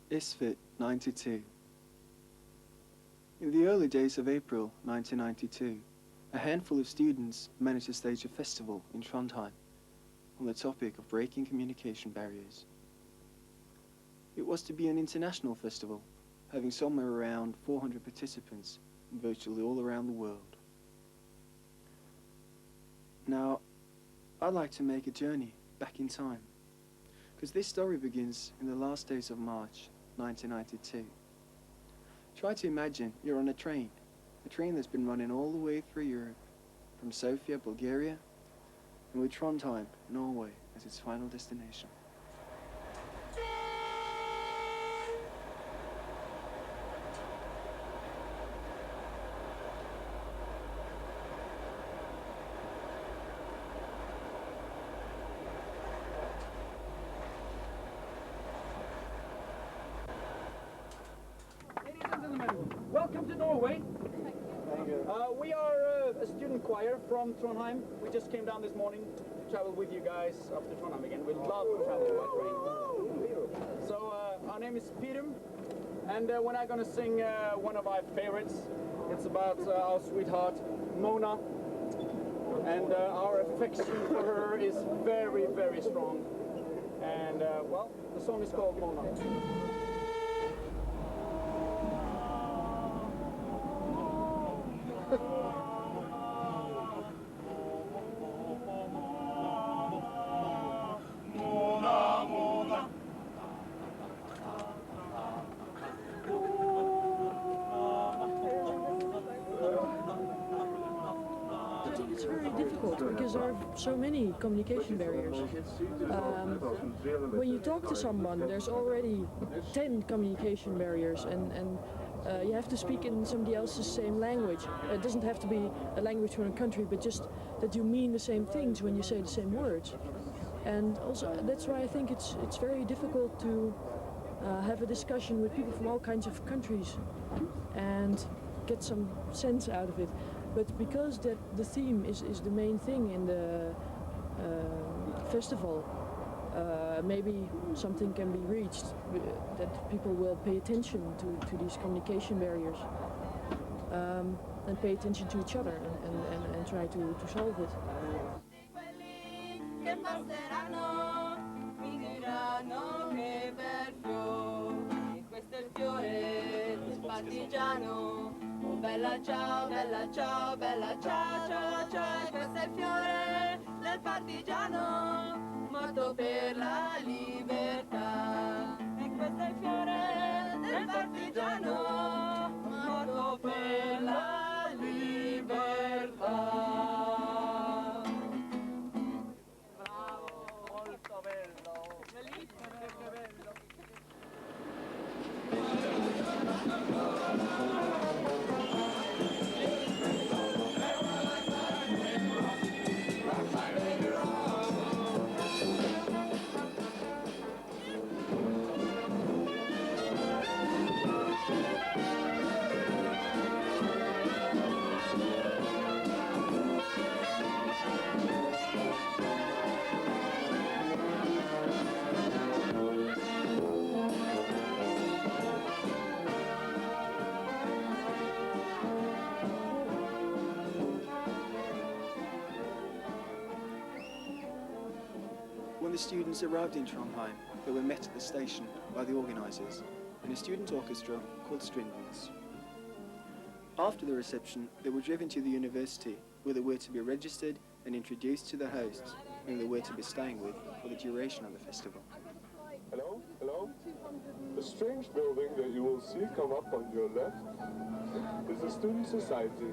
ISFiT 92. In the early days of April 1992, a handful of students managed to stage a festival in Trondheim on the topic of breaking communication barriers. It was to be an international festival, having somewhere around 400 participants from virtually all around the world. Now, I'd like to make a journey back in time, because this story begins in the last days of March 1992. Try to imagine you're on a train that's been running all the way through Europe, from Sofia, Bulgaria, and with Trondheim, Norway, as its final destination. Welcome to Norway. Thank you. We are a student choir from Trondheim. We just came down this morning to travel with you guys up to Trondheim again. We'd love to travel by train. So our name is Peter, and we're now going to sing one of our favorites. It's about our sweetheart Mona, and our affection for her is very, very strong. And well, the song is called Mona. It's very difficult because there are so many communication barriers. When you talk to someone, there's already 10 communication barriers, and you have to speak in somebody else's same language. It doesn't have to be a language from a country, but just that you mean the same things when you say the same words. And also, that's why I think it's very difficult to have a discussion with people from all kinds of countries and get some sense out of it. But because that the theme is the main thing in the festival, maybe something can be reached, that people will pay attention to these communication barriers and pay attention to each other and try to solve it. Bella ciao, bella ciao, bella ciao, ciao, ciao, questo è il fiore del partigiano, morto per la libertà. E questo è il fiore del partigiano, morto per la libertà. Bravo, molto bello, bellissimo, che bello. When the students arrived in Trondheim, they were met at the station by the organisers and a student orchestra called Strindbergs. After the reception, they were driven to the university where they were to be registered and introduced to the hosts whom they were to be staying with for the duration of the festival. Hello? Hello? The strange building that you will see come up on your left is the Student Society.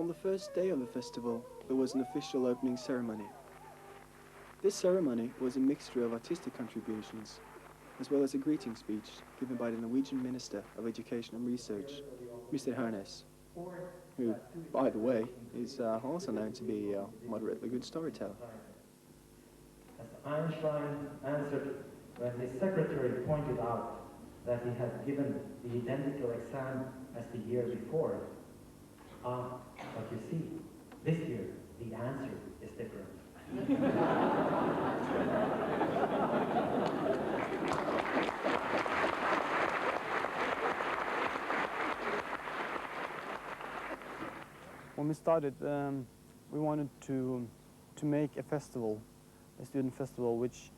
On the first day of the festival, there was an official opening ceremony. This ceremony was a mixture of artistic contributions, as well as a greeting speech given by the Norwegian Minister of Education and Research, Mr. Hernes, who, by the way, is also known to be a moderately good storyteller. As Einstein answered when his secretary pointed out that he had given the identical exam as the year before. But you see, this year the answer is different. When we started, we wanted to make a festival, a student festival, which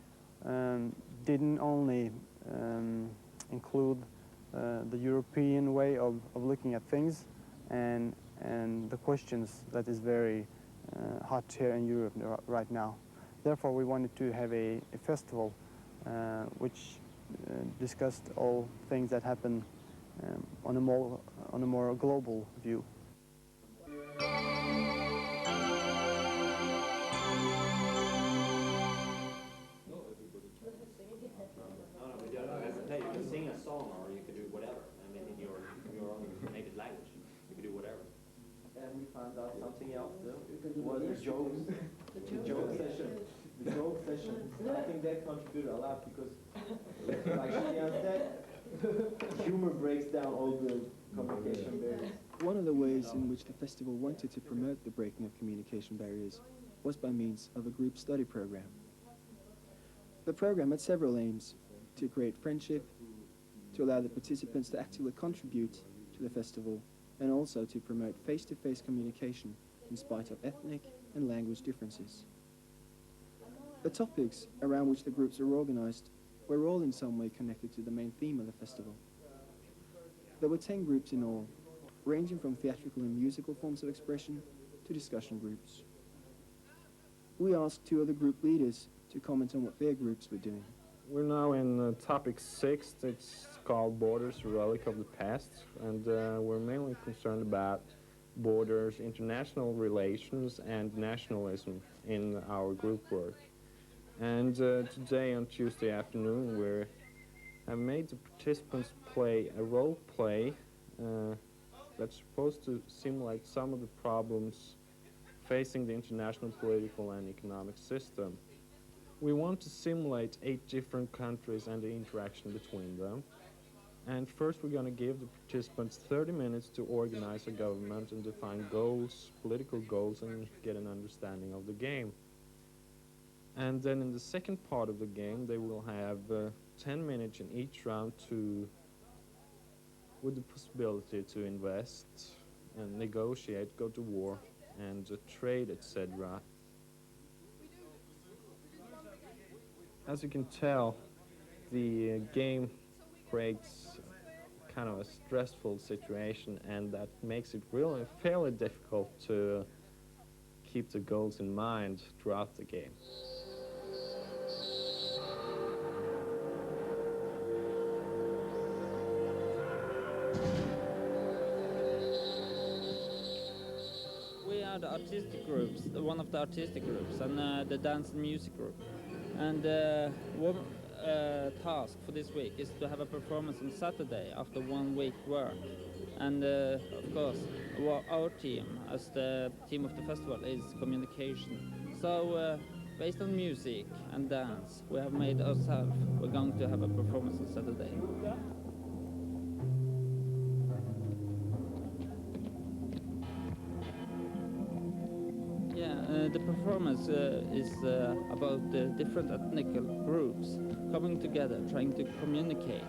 didn't only include the European way of looking at things and the questions that is very hot here in Europe right now. Therefore, we wanted to have a festival which discussed all things that happen on a more global view. No, you can sing a song or you can do whatever. I mean, in your own native language, you can do whatever. And we found out something else though. Was the jokes. The joke session. The joke session. I think that contributed a lot because, like Stian said, humor breaks down all the communication barriers. One of the ways in which the festival wanted to promote the breaking of communication barriers was by means of a group study program. The program had several aims: to create friendship, to allow the participants to actively contribute to the festival, and also to promote face-to-face communication in spite of ethnic and language differences. The topics around which the groups were organized were all in some way connected to the main theme of the festival. There were 10 groups in all, ranging from theatrical and musical forms of expression to discussion groups. We asked 2 other group leaders to comment on what their groups were doing. We're now in topic 6. It's called Borders, a Relic of the Past, and we're mainly concerned about borders, international relations, and nationalism in our group work. And today, on Tuesday afternoon, we have made the participants play a role play that's supposed to simulate some of the problems facing the international political and economic system. We want to simulate 8 different countries and the interaction between them. And first we're going to give the participants 30 minutes to organize a government and define goals, political goals, and get an understanding of the game. And then in the second part of the game, they will have 10 minutes in each round with the possibility to invest and negotiate, go to war, and trade, etc. As you can tell, the game creates kind of a stressful situation, and that makes it really fairly difficult to keep the goals in mind throughout the game. We are the artistic groups, one of the artistic groups, and the dance and music group. And one task for this week is to have a performance on Saturday after 1 week work. And of course, our team, as the team of the festival, is communication. So based on music and dance, we have made ourselves, we're going to have a performance on Saturday. The performance is about the different ethnic groups coming together, trying to communicate.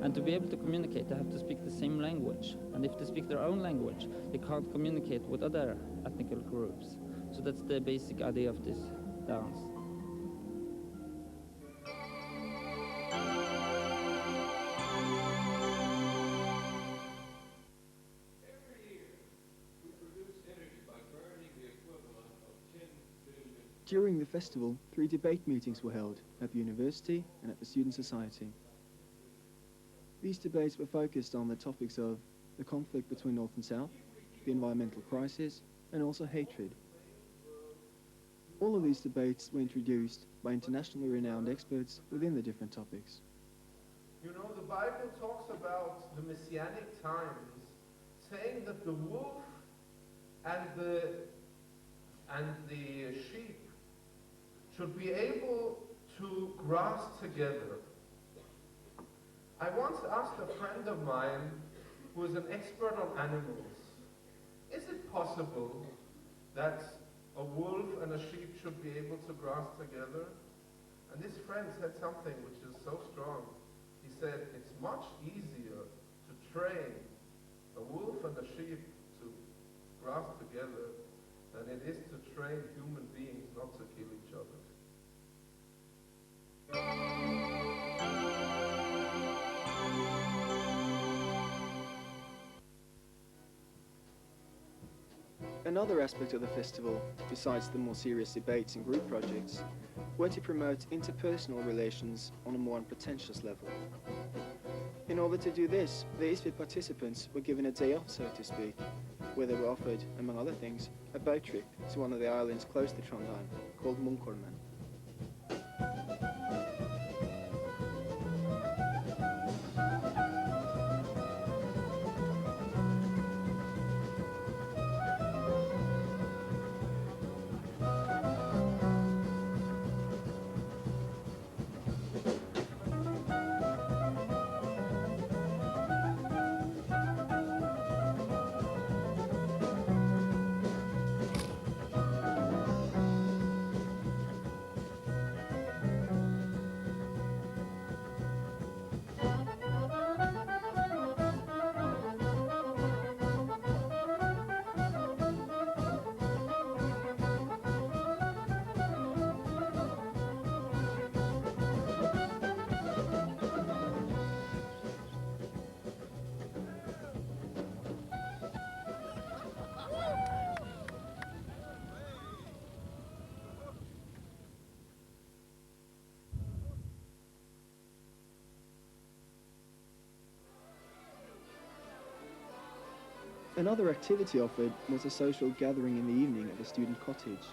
And to be able to communicate, they have to speak the same language. And if they speak their own language, they can't communicate with other ethnic groups. So that's the basic idea of this dance. During the festival, 3 debate meetings were held at the university and at the student society. These debates were focused on the topics of the conflict between North and South, the environmental crisis, and also hatred. All of these debates were introduced by internationally renowned experts within the different topics. You know, the Bible talks about the messianic times, saying that the wolf and the sheep should be able to grass together. I once asked a friend of mine who is an expert on animals, is it possible that a wolf and a sheep should be able to grass together? And this friend said something which is so strong. He said, it's much easier to train a wolf and a sheep to grass together than it is to train human beings not to kill each other. Another aspect of the festival, besides the more serious debates and group projects, were to promote interpersonal relations on a more unpretentious level. In order to do this, the ISFiT participants were given a day off, so to speak, where they were offered, among other things, a boat trip to one of the islands close to Trondheim, called Munkholmen. Another activity offered was a social gathering in the evening at the student cottage.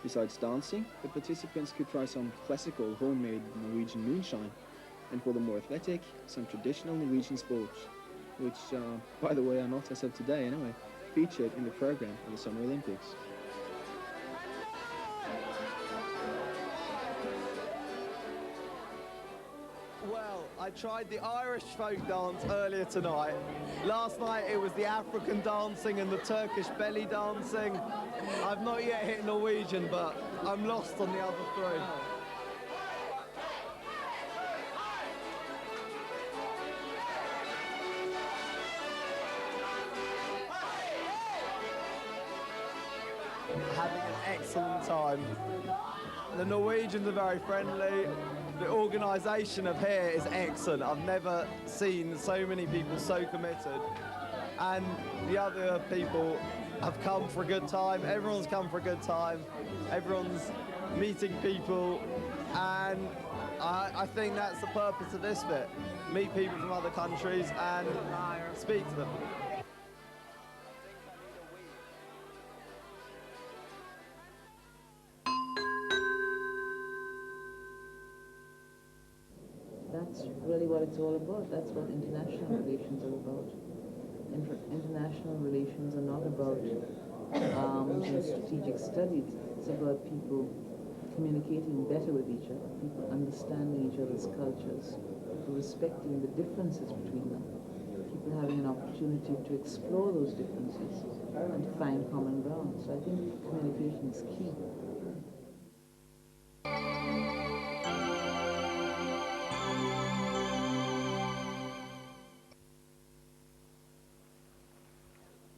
Besides dancing, the participants could try some classical homemade Norwegian moonshine, and for the more athletic, some traditional Norwegian sports, which, by the way, are not, as of today anyway, featured in the program of the Summer Olympics. Well, I tried the Irish folk dance earlier tonight. Last night it was the African dancing and the Turkish belly dancing. I've not yet hit Norwegian, but I'm lost on the other three. Having an excellent time. The Norwegians are very friendly. The organisation of here is excellent. I've never seen so many people so committed. And the other people have come for a good time. Everyone's come for a good time. Everyone's meeting people. And I think that's the purpose of this bit. Meet people from other countries and speak to them. That's really what it's all about. That's what international relations are about. International relations are not about strategic studies. It's about people communicating better with each other, people understanding each other's cultures, people respecting the differences between them, people having an opportunity to explore those differences and to find common ground. So I think communication is key.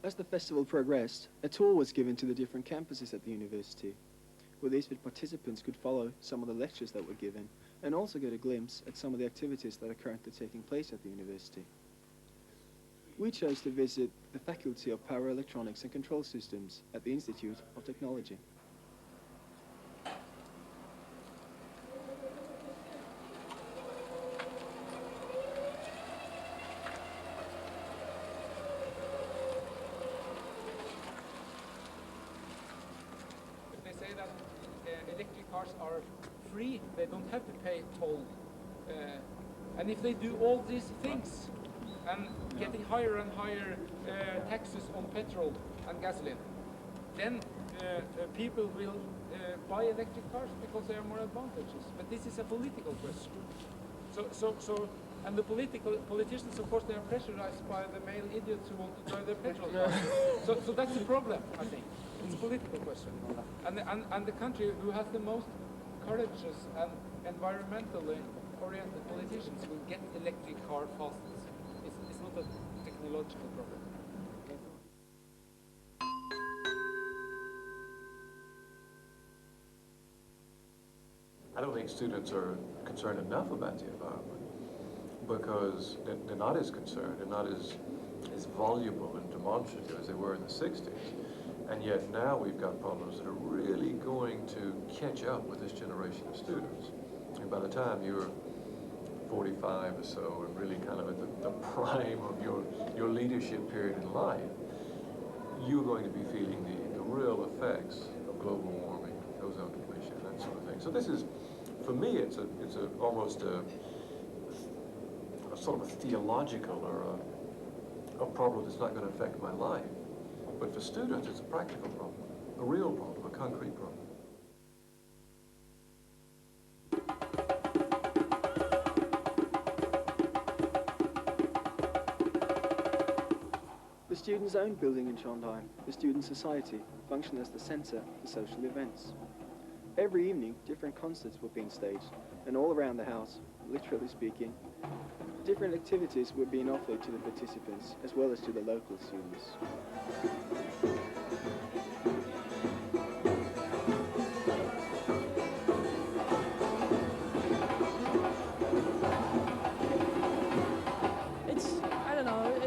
As the festival progressed, a tour was given to the different campuses at the university, where the ISFiT participants could follow some of the lectures that were given and also get a glimpse at some of the activities that are currently taking place at the university. We chose to visit the Faculty of Power Electronics and Control Systems at the Institute of Technology. cars are free. They don't have to pay toll. And if they do all these things and getting higher and higher taxes on petrol and gasoline, then people will buy electric cars because there are more advantages. But this is a political question. And the politicians, of course, they are pressurized by the male idiots who want to drive their petrol cars. So that's the problem, I think. It's a political question. And the country who has the most courageous and environmentally oriented politicians will get electric car fastest. It's not a technological problem. I don't think students are concerned enough about the environment because they're not as concerned, they're not as voluble and demonstrative as they were in the 60s. And yet now we've got problems that are really going to catch up with this generation of students. And by the time you're 45 or so and really kind of at the prime of your leadership period in life, you're going to be feeling the real effects of global warming, ozone depletion, that sort of thing. So this is, for me, it's almost a sort of a theological or a problem that's not going to affect my life. But for students, it's a practical problem, a real problem, a concrete problem. The students' own building in Trondheim, the Student Society, functioned as the centre for social events. Every evening, different concerts were being staged, and all around the house, literally speaking, different activities were being offered to the participants as well as to the local students.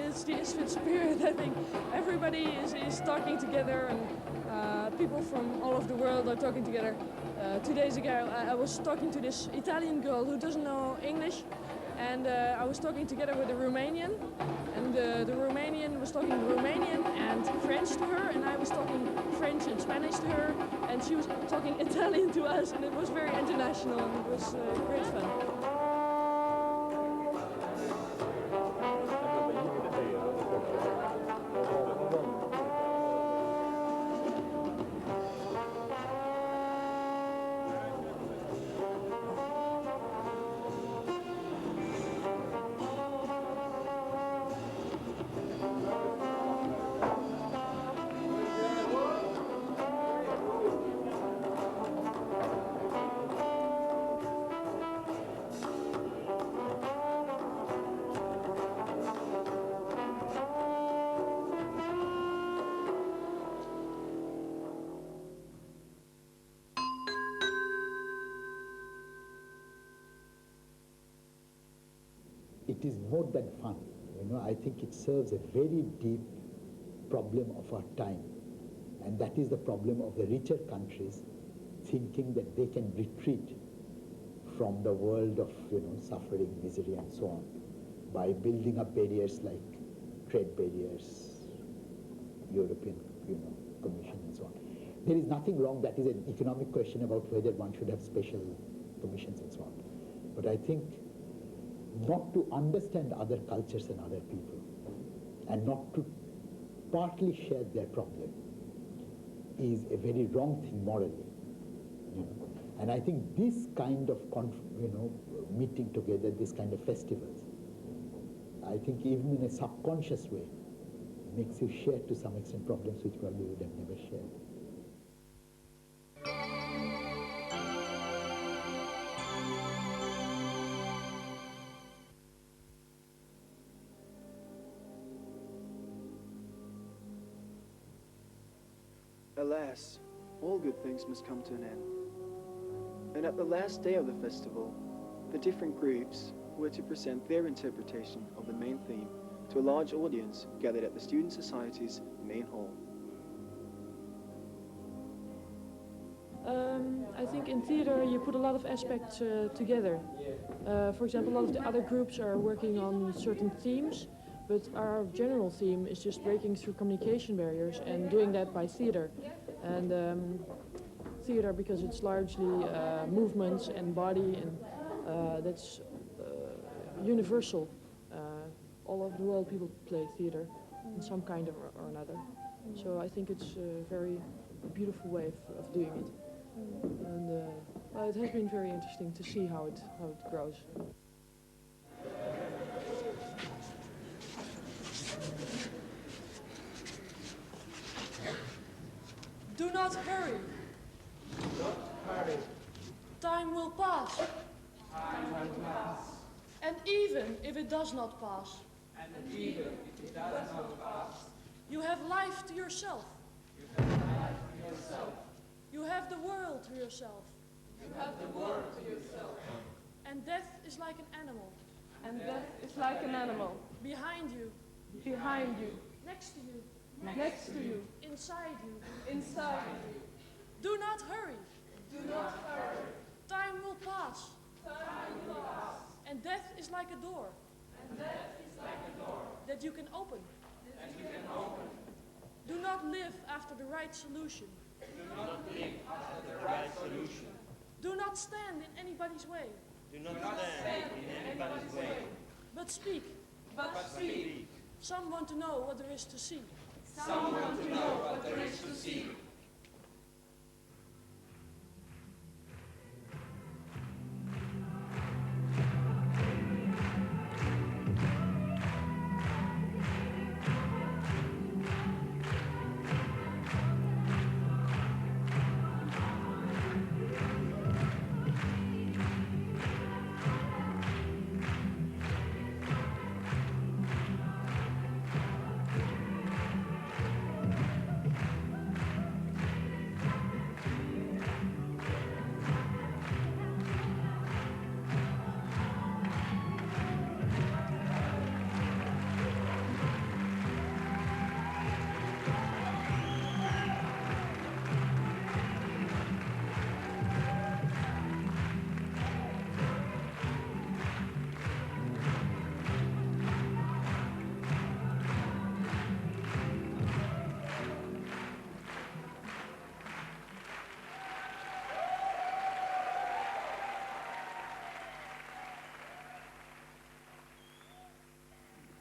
It's the ISFiT spirit. I think everybody is talking together, and people from all over the world are talking together. 2 days ago, I was talking to this Italian girl who doesn't know English, and I was talking together with a Romanian, and the Romanian was talking Romanian and French to her, and I was talking French and Spanish to her, and she was talking Italian to us, and it was very international, and it was great fun. It is more than fun. I think it serves a very deep problem of our time. And that is the problem of the richer countries thinking that they can retreat from the world of, suffering, misery, and so on by building up barriers like trade barriers, European, Commission and so on. There is nothing wrong. That is an economic question about whether one should have special commissions and so on. But I think not to understand other cultures and other people and not to partly share their problem is a very wrong thing morally. And I think this kind of meeting together, this kind of festivals, I think even in a subconscious way makes you share to some extent problems which probably you would have never shared. Alas, all good things must come to an end. And at the last day of the festival, the different groups were to present their interpretation of the main theme to a large audience gathered at the Student Society's main hall. I think in theater you put a lot of aspects together. For example, a lot of the other groups are working on certain themes, but our general theme is just breaking through communication barriers and doing that by theater. And theater because it's largely movements and body, and that's universal. All over the world people play theater in some kind or another. So I think it's a very beautiful way of doing it. And well, it has been very interesting to see how it grows. Do not hurry. Do not hurry. Time will pass. Time will pass. And even if it does not pass, And even if it does not pass, you have life to yourself. you have life to yourself. You have the world to yourself. You have the world to yourself. And death is like an animal. And death is like an animal. Behind you. Behind you. Next to you. Next to you. Inside you. Inside you. Do not hurry. Do not hurry. Time will pass. Time will pass. And death is like a door. And death is like a door. That you can open. That you can open. Do not live after the right solution. Do not live after the right solution. Do not stand in anybody's way. Do not stand in anybody's way. But speak. But speak. Some want to know what there is to see. Some want to know what there is to see.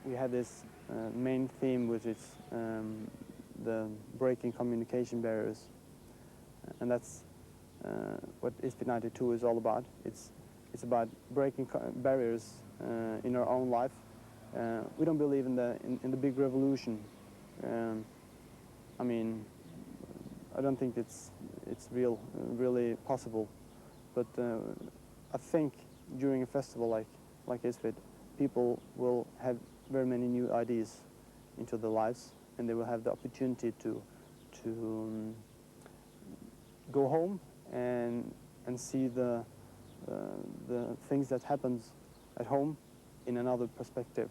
We had this main theme, which is the breaking communication barriers, and that's what ISFiT-92 is all about. It's about breaking barriers in our own life. We don't believe in the big revolution. I mean, I don't think it's really possible. But I think during a festival like ISFiT, people will have very many new ideas into their lives, and they will have the opportunity to go home and see the things that happens at home in another perspective.